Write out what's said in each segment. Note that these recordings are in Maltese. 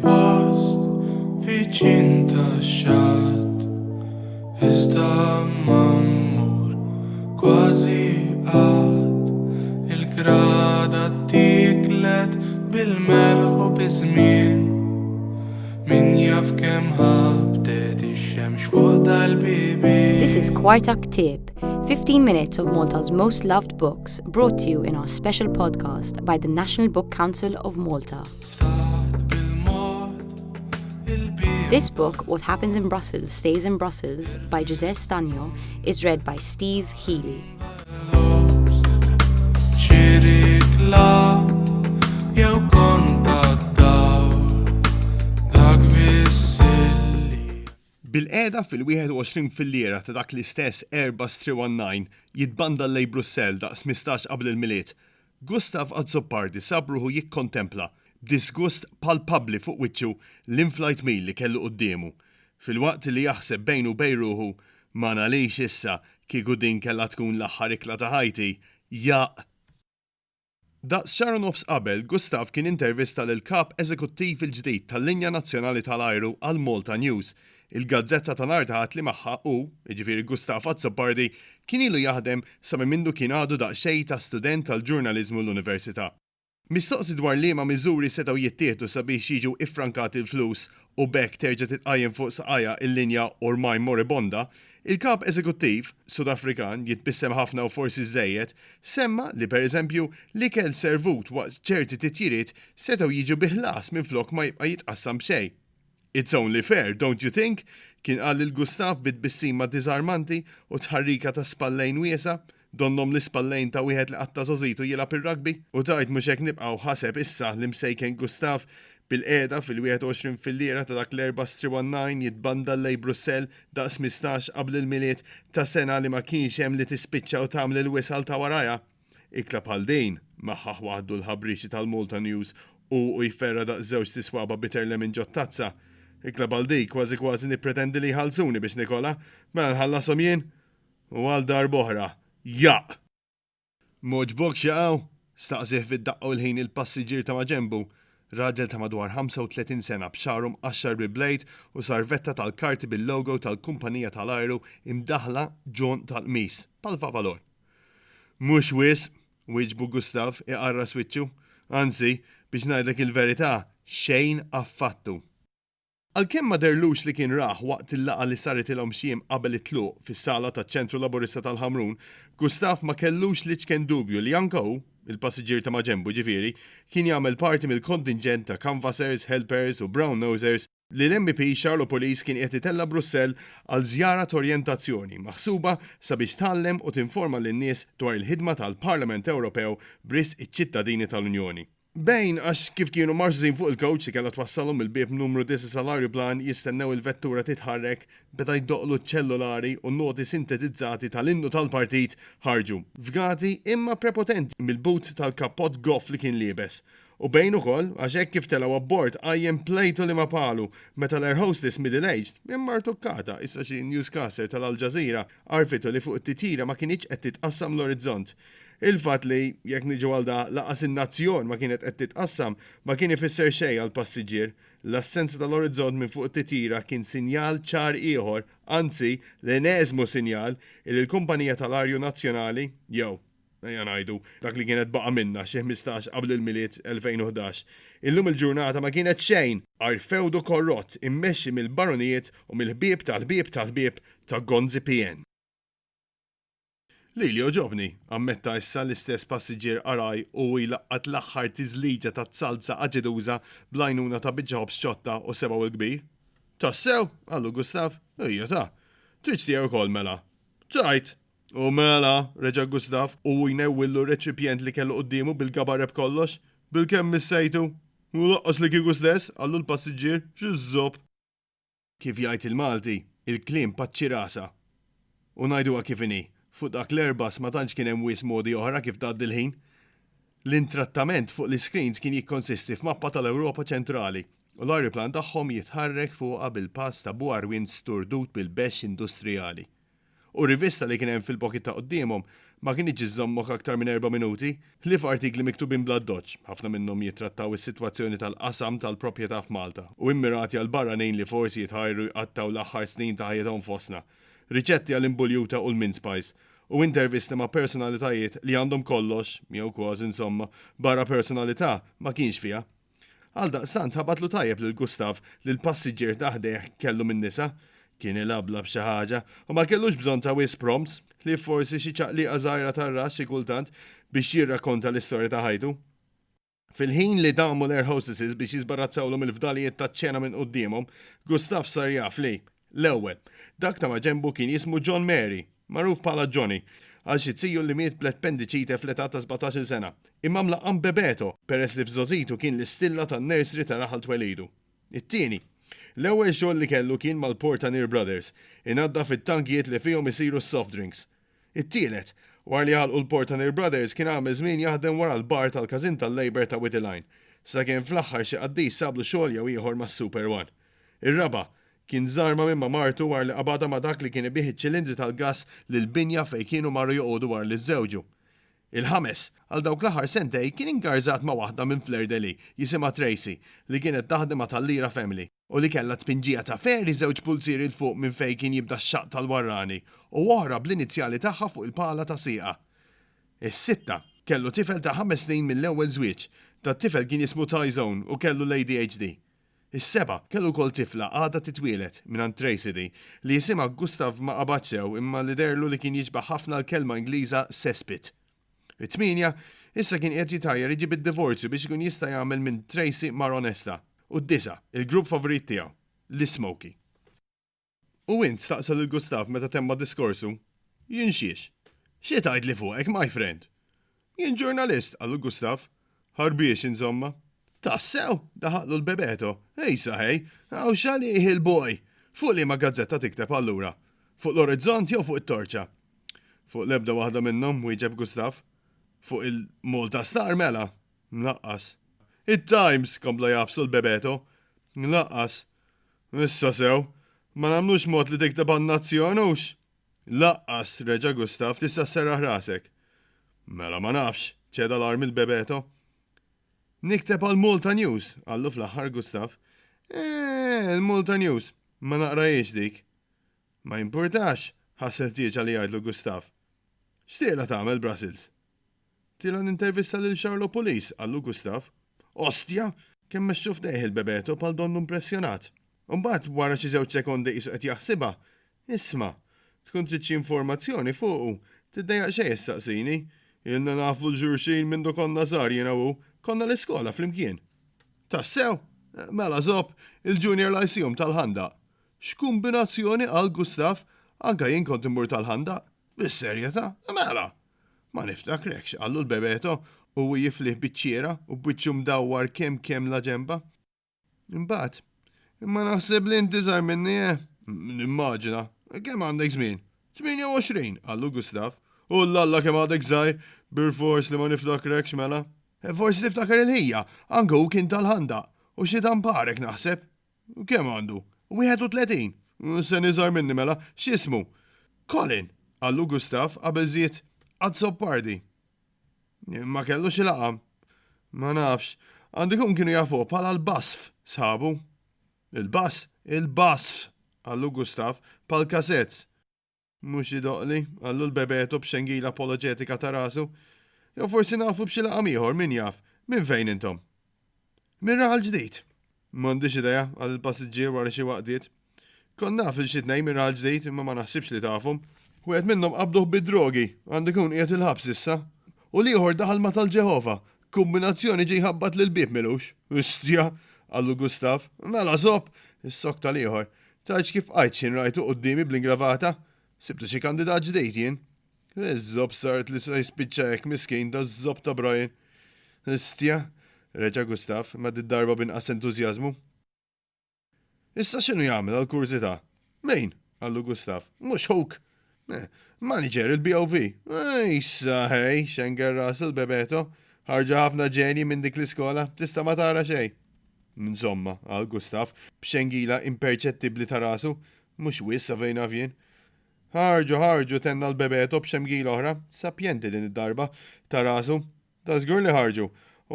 post viċin tax-xatt iżda m'ammur kważi qatt il-grada tiklet bil-melħ u biż-żmien min jaf kemm ħabtet ix-xemx fuq dal-bibien. This is Kwartak Tip, 15 minutes of Malta's most loved books brought to you in our special podcast by the National Book Council of Malta. This book, What Happens in Brussels Stays in Brussels, by José Stanio, is read by Steve Healy. Bil-qeda fil-21 fil-lira ta' dak l-istess Airbus 319 jitbanda lej Brussell daqs 15 qabel il-miliet, Gustav Azzopardi sabruħu jikkontempla b'disgust palpabli fuq wiċċu l-inflight meal li kellu qudiemu. Fil-waqt li jaħseb bejnu bejruħu ma nalix issa kieku din kellha tkun l-aħħar ikla ta' ħajti, jaq. Daqs xahar nofs qabel, Gustav kien intervista lil kap eżekuttiv il-ġdid tal-Linja Nazzjonali tal-Ajru għal Malta News. Il-gazzetta ta' nar taħat li magħha u, jiġifieri Gustav Azzopardi, kien ilu jaħdem sa minn mindu kien għadu daqsxejn ta' student tal-ġurnaliżmu l-Università. Mistoqsi dwar liema miżuri setgħu jittieħdu sabiex jiġu iffrankati l-flus u bekk terġa' titqajjem fuq saqajja il-linja ormai moribonda, il-kap eżekuttiv Sudafrikan jitbissem ħafna u forsi żejjed semma li pereżempju l-ikel servut waqt ċerti titjiriet setgħu jiġu biħlas minflok ma jibqa' jitqassam b'xejn. It's only fair, don't you think? Kien qal il-Gustav bit-bissima diżarmanti u tħarrika ta' spallejn wiesa, donnom l-ispallejn ta' wieħed li qatta żożitu jilab ir-rugby, u tajt mhux hekk nibqgħu ħaseb issa li msejken Gustav bil-qiegħda fil-21 fil-lira ta' dak l-Airbus 319 jitbanda lej Brussell daqs 15 qabel il-miliet ta' sena li ma kienx hemm li tispiċċa u tagħmel il-wisal ta' warajja. Ikla bħal din maħħaħ waħdu l-ħabrixi tal-Malta News u jferra daqs żewġ tiswaba bitter lemon ġott tazza. Ikla baldi kważi nippretendi li ħalsuni biex Nikola, mela nħallasom jien u għal dar boħra. Jaq! Moġbok xaqaw, staqsih fid-daqqu l-ħin il-passiġġier ta' maġembu, raġel ta' madwar 35 sena b'xarhom qaxxar bil-blejt u sarvetta tal-karti bil-logo tal-kumpanija tal-ajru imdaħla ġon tal-qmis, pal-favalor. Mhux wis, wieġbu Gustav iqarra swiċċu, anzi biex ngħidlek il-verità xejn affattu. Għalkemm ma derlux li kien raħ waqt il-laqa li saret ilhom xiem qabel it-tluq fis-sala taċ-ċentru laburista tal-Ħamrun, Gustav ma kellux li ċken dubju li anke hu, il-passiġġier ta' maġembu ġifieri, kien jagħmel parti mill-kontingent ta' canvassers, helpers u brown nosers li l-MP Charlo Police kien qed itella Brussell għal żjara ta' orjentazzjoni maħsuba sabiex tgħallem u tinforma lin-nies dwar il-ħidma tal-Parlament Ewropew bris iċ-ċittadini tal-Unjoni. Bejn għax kif kienu marżin fuq il-kawċ li kellha twassalhom il-bieb numru 10 sal-ajruplan jistennew il-vettura titħarrek beda jdoqlu ċellulari u noti sintetizzati tal-innu tal-partit ħarġu. Fgati imma prepotenti mill-but tal-kappot goff li kien liebes. U bejn ukoll għax hekk kif telgħu abbord qajjem plejtu li ma palu meta l-air hostess middle-aged immar tukkata issa xi newscaster tal-Al Jazeera għarfitu li fuq it-titira ma kienx qed titqassam l-orizzont. Il-fatt li jekk niġu għal da laqas in-nazzjon ma kienet qed titqassam ma kien ifisser xejn għal passiġġier. L-assenza tal-orizzont minn fuq it-titira kien sinjal ċar ieħor, anzi l-eneżmu sinjal li l-Kumpanija tal-Arju Nazzjonali jew ejja ngħidu dak li kienet baqa' minnha xi 15 qabel il-miliet 2011. Illum il-ġurnata ma kienet xejn għar fewdu korrott immexxi mill-baronijiet u mill-ħbieb tal-ħbieb ta' Gonzi PN. Li oġobni, ammetta issa l-istess passiġġier qaraj u jlaqqat l-aħħar tiżliġa ta' tzalza aġeduża blajnuna ta' biġġaw b'xċotta u sebaw il-kbir. Tassew, għallu Gustav, ejja ta' triċ tiegħu wkoll mela. Tajt, u mela, reġa' Gustav u jnewwillu reċipjent li kellu qudiemu bil-gabareb kollox, bil-kemm missejtu. U laqqas li kieku stess, għallu l-passiġġier, xiżżob. Kif jgħid il-Malti, il-kliem paċċi rasa. U ngħiduha kif inhi. Fuq dak l-Airbus ma tantx kien hemm wies modi oħra kif tgħaddi l-ħin. L-intrattament fuq l-screens kien jikkonsisti f'mappa tal-Ewropa ċentrali u l-ajruplan tagħhom jitħarrek fuqha bil-pass ta' Buarwin sturdut bil-bexx industrijali. u rivista li kien hemm fil-pocket ta' qudiemhom ma kienx iżommok aktar minn 4 minuti li f'artikli miktubin bla doċ, ħafna minnhom jittrattaw is-sitwazzjoni tal-qasam tal-proprjetà f'Malta u immirati għal barranin li forsi jitħajru jqattaw l-aħħar snin ta' ħajjithom fostna. Riċetti għall-imbuljuta u l-min spice u intervisti ma' personalitajiet li għandhom kollox, jew kważi insomma, barra personalità ma kienx fiha. Għaldaqstant ħabatlu tajjeb lil Gustav li l-passiġġier taħdejh kellu min nisa, kien ilabla b'xi ħaġa u ma kellux bżonn ta' wis prompts li forsi xi ċaqliqa żgħira tar-ras xi kultant biex jirrakkonta l-istorja ta' ħajtu. Fil-ħin li damu l-air hostesses biex jizbarazzawlhom il-fdalijiet taċ-ċena minn qudiemhom, Gustav sar jaf li l-ewwel, dak ta' ma ġembu kien jismu John Mary, magħruf bħala Johnny, għal xi tziju li miet bl-appendiċite fl-età ta' 17 sena, imma mlaqam bebeto peress li f'żożitu kien l-istilla tan-nursery ta' raħal twelidu. It-tieni, l-ewwel xogħol li kellu kien mal-Portanier Brothers, inadda fit-tankijiet li fihom isiru soft drinks. It-tielet, war li ħalqu l-Portanier Brothers kien għamel żmien jaħdem wara l-bar tal-każin tal-Labor ta' Whitty-Line, sakemm fl-aħħar xi qaddis sablu xogħol jew ieħor mas-Super One. Ir-raba' kien żarma minn ma' martu war li qabada ma' dak li kien ibih iċ-ċilindri tal-gass lil-binja fejn kienu marru joqogħdu war li żewġu. Il-ħames, għal dawk l-aħħar sentej kien ingarzat ma' waħda minn Fleur-de-Lis jisimha Tracy li kienet taħdem ma' tal-Lira Family u li kellha tpinġija ta' ferri żewġ pulsieri l fuq minn fejn kien jibda x-xaq tal-warrani u oħra bl-inizjali tagħha fuq il-pala ta' sieqa. Is-sitta kellu tifel ta' 5 snin mill-ewwel żwieġ, tat-tifel kien jismu Tyzone u kellu l-ADHD. Is-seba' kellu kol tifla għadha titwielet minn Tracy di li jisimha Gustav ma qabadx sew imma li derlu li kien jiġbaħ ħafna l-kelma Ingliża cesspit. It-tminja issa kien qed jitajjar iġib id-divorzju biex ikun jista' jagħmel minn Tracy mar onesta. U d-disa, il-grupp favorit tiegħu, l-Smokey. U int staqsal lil Gustav meta temma diskorsu, jien xiex. Xi tgħid li fuqek, my friend? Jien ġurnalist, għallu Gustav. Ħarbiex insomma. Tassew, daħaqlu l-bebeto. Ej saħej, għaw xali il-boj. Fuq li ma gazzetta tikteb allura. Fuq l-orizzont jew fuq it-torċa. Fuq l-ebda waħda minnhom wieġeb Gustav. Fuq il-Malta Star mela. Mlaqqas. It-Times kompla jafsu l-bebeto. Mlaqqas. Issa sew, ma nagħmlux mod li tikteb għan-nazzjon hux. Laqqas, reġa' Gustav, tista' serraħ rasek. Mela ma nafx, ċeda l-arm il-bebeto. Nikteb għal-Malta News, għallu fl-aħħar Gustav. Il-Malta News, ma naqrajiex dik. Ma importax, ħassel tieġa li jgħidlu Gustav. X'tiela tagħmel Brussels? Tila nintervista lil Charlotte Police, għallu Gustav. Ostja, kemm mexxuf dejħ il-bebeto bħal donnu impressjonat. Umbagħad wara xi żewġ sekondi qisu qed jaħsibha. Isma', tkun trid xi informazzjoni fuqu, tiddejjaq xejn issaqsini. Ilna nafu l-ġurxin minn konna żgħar jiena u konna l-iskola flimkien. Tassew, mela żobb il-Junior Lyceum tal-Ħandaq. X'kumbinazzjoni għal Gustav, anke jien kont immur tal-Ħandaq. Bis-serjetà, mela. Ma niftakrekx għallu l-bebeto u jiflih biċċiera u bwiċċu mdawwar kemm la ġemba. Imbagħad, imma naħseb li inti żgħar minni nimmaġina, kemm għandek żmien? 28 għallu Gustav. U l-alla kemm għadek żgħir, bil-fors li ma niftakrekx mela. Forsi tiftakar il-ħija, anke hu kien tal-Ħandaq, u xi tamparek naħseb. Kemm għandu? 31. Se niżgħar minni mela, x'ismu? Colin, għallu Gustav qabel żied Azzopardi. Ma kellu xi laqam. Ma nafx, għandikum kienu jafu bħala l-basf, sabu. Il-basf, għallu Gustav, pal-kasetz. Mux jidoqli, għallu l-bebeto b'xengila apologetika ta' rasu. Jew forsi nafu b'xi laqam ieħor, min jaf, minn fejn intom? Min raħal ġdid. M'għandix idea għal passiġġier wara xi waqdiet. Kon naf il-xi tnejn min raħal ġdid imma ma naħsibx li tafhom. Wieħed minnhom qabduh bid-drogi, għandu jkun qiegħed il-ħabs issa. U l-ieħor daħal ma tal-Ġehova, kombinazzjoni ġej ħabbat lil bib milux. Istja, għallu Gustav, mela żobb, is-sok tal-ieħor. Taġ kif qajtxin rajtu qudiemi bl-ingravata. Sibtu xi kandidat ġdejt jien. Iż-żob sart li se jispiċċa hekk miskin da żob ta' Brian. Istja, reġa' Gustav ma darba binqas entużjażmu. Issa x'inhu jagħmel għall-kurzità? Min? għallu Gustav. Mhux Hook. Manager il-BOV. Issa hej, Schengen Russell bebeto. Ħarġa ħafna ġeni minn dik l-iskola, tista' ma tara xejn. Insomma, għal Gustav, b'xengila imperċettibbli ta' rasu, mhux wissa fejn avjen. Ħarġu tenna l-bebeto b'xemgil oħra, sapjenti din id-darba, ta' rasu, ta' żgur li ħarġu.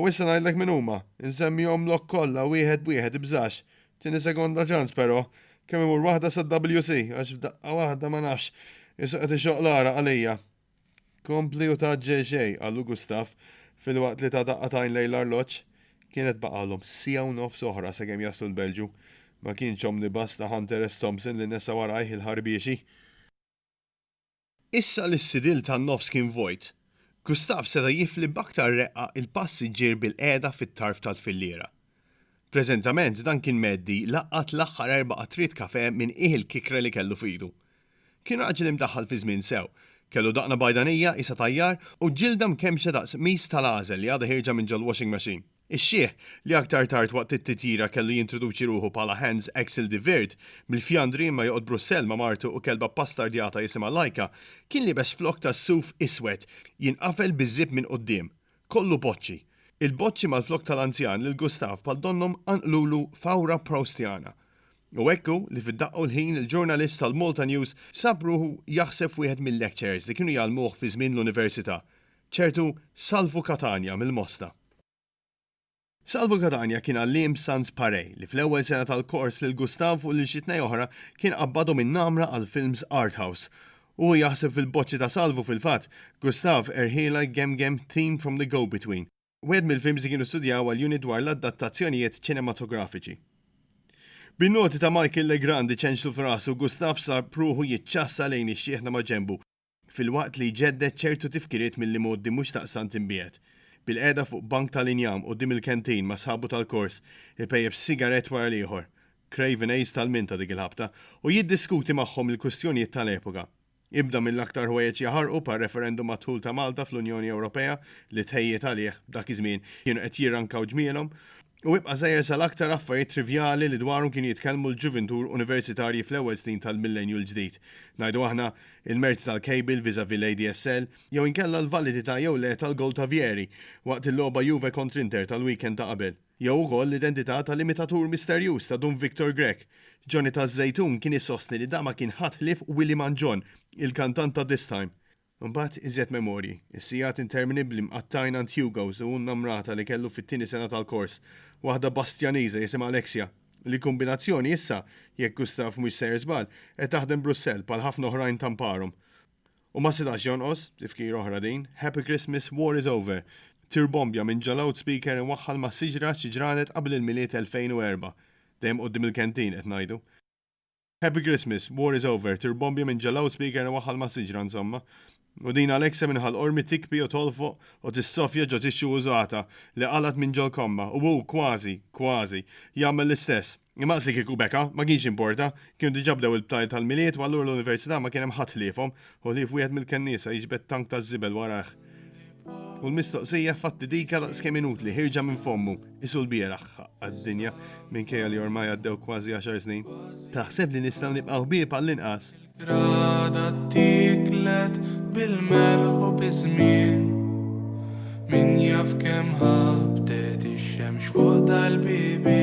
U issa ngħidlek min huma, insemmihom lok kollha wieħed ibżax. Tieni sekonda ċans però, kemm imur waħda sad-WC, għax f'daqqa waħda ma nafx, issa qed ixoqlara għalija. Kompli u taġġel xej, għallu Gustaf, fil-waqt li ta' daqqatajn lejn l-arloġġ. Kienet baqalhom sija u nofs oħra sakemm jaslu l-Belġu. Ma kienx omnibus ta' Hunter S. Thompson li nessa warajh il-ħarbiexi. Issa l-sidil tan-nofs kien vojt. Gustaf seta' jifli b'aktar reqqa il-passiġġier bil-qiegħda fit-tarf tal-filliera. Preżentament dan kien meddi laqqat l-aħħar 4 qatriet kafè minn il-kikra li kellu f'idu. Kien raġel imdaħħal fi żmien sew, kellu daqna bajdanija isa tajjar u ġilda mkemxa daqs mis tal-għażel li għadha ħirġa minn ġol washing machine. Ix-xieħ li aktar tard waqt it-titjira kellu jintroduċi ruħu bħala Hans Axel de Weert mill-Fjandri ma joqgħod Brussell ma' martu u kelba pastardjata jisimha Lajka, kien libes flok ta' suf iswed jinqafel biż-żib minn quddiem. Kollu boċċi. Il-boċċi mal-flok tal-anzjan lil Gustaf bħal donnom anqlulu fawra Proustjana. U ekku li fid-daqqu l-ħin il-ġurnalist tal-Malta News sab ruħu jaħseb wieħed mill-lectures li kienu jgħalmuh fi żmien l-università, ċertu Salvo Catania mill-Mosta. Salvo Catania kien għallim Sans Parej li fl-ewwel sena tal-kors lil Gustav u lil xi tnej oħra kien qabbadu minn namra għal films Arthouse. U jaħseb fil-boċċi ta' Salvo fil-fatt, Gustav erħila Gem Theme from the Go-Between. Wieħed mill-films li kienu studjaw għal-unit dwar l-adattazzjonijiet ċinematografiċi. Bin-noti ta' Michael Legrandi ċenċlu f'rasu Gustav sar pruħu jiċċassa lejn ix-xieħna ma' ġembu, fil-waqt li ġeddet ċertu tifkiriet mill-li modi mhux taqsant imbiet. Bil-qeda fuq bank tal-injam u dim il-kantin ma' sħabu tal-kors, ipejjeb sigaret wara l-ieħor, Craven Ace tal-minta dik il-ħabta, u jiddiskuti magħhom il-kwistjonijiet tal-epoka. Ibda mill-aktar ħwejjeġ jaħarqu pa' referendum matul ta' Malta fl-Unjoni Ewropea li tħejjiet għalih dak iż-żmien kienu qed jirrankaw ġmielhom, u ibqa' żejjer sal-aktar affarijiet trivjali li dwarhom kienu jitkellmu l-ġuventur universitarji fl-ewwel snin tal-millenju l-ġdid. Ngħidu aħna il-merti tal-kejbil viżavi l-ADSL jew inkella l-validità jew le tal-gol ta' Vieri waqt il-logħba Juve kontra Inter tal-weekend ta' qabel. Jew ukoll l-identità tal-imitatur misterjuż ta' Dun Victor Grek. Johnny taż-Żejtun kien issostni li da ma kien ħadd Willie Manjon, il-kantant ta' This Time. Mbagħad iżjed memorji, is-sigħat interminibli mqattajn ant Hugos u nnamrata li kellu fit-tieni sena tal-kors, waħda Bastjaniża jisimha Alexia, li kombinazzjoni issa jekk Gustav mhux sejjer żball qed taħdem Brussell bħal ħafna oħrajn tamparhom. U ma setax jonqos, tifkir oħra din, Happy Christmas, War is Over. Tirbombja minn ġa loudspeaker inwaħħal ma' siġra xi ġranet qabel il-miliet 2004. Dejjem qudiem il-kantin qed ngħidu. Happy Christmas, War is Over, tirbombja minn ġa loudspeaker inwaħħal ma' siġra insomma. U din Alexa minħal ormi tikbi u tolfu u tissofja ġo tixxu użata li qalat minn ġol komma u kważi jagħmel l-istess. Imma si kieku beka, ma kienx importa, kienu diġabdew il-btajl tal-miliet u allura l-università ma kien hemm ħadd liefhom u li wieħed mill-kennisa jiġbed tank ta' żibel warah. U l-mistoqsija fatti dika daqskemm inutli ħirġa minn fommu, isu l-bieraħ għad-dinja minkejja li ormai għaddew kważi 10 snin. Taħseb li nistgħu nibqgħu ħbieb għall-inqas. Grada tiklet bil-melħu bizmin Min jaf kem ħabtet ix-xemx fuq dal-bibi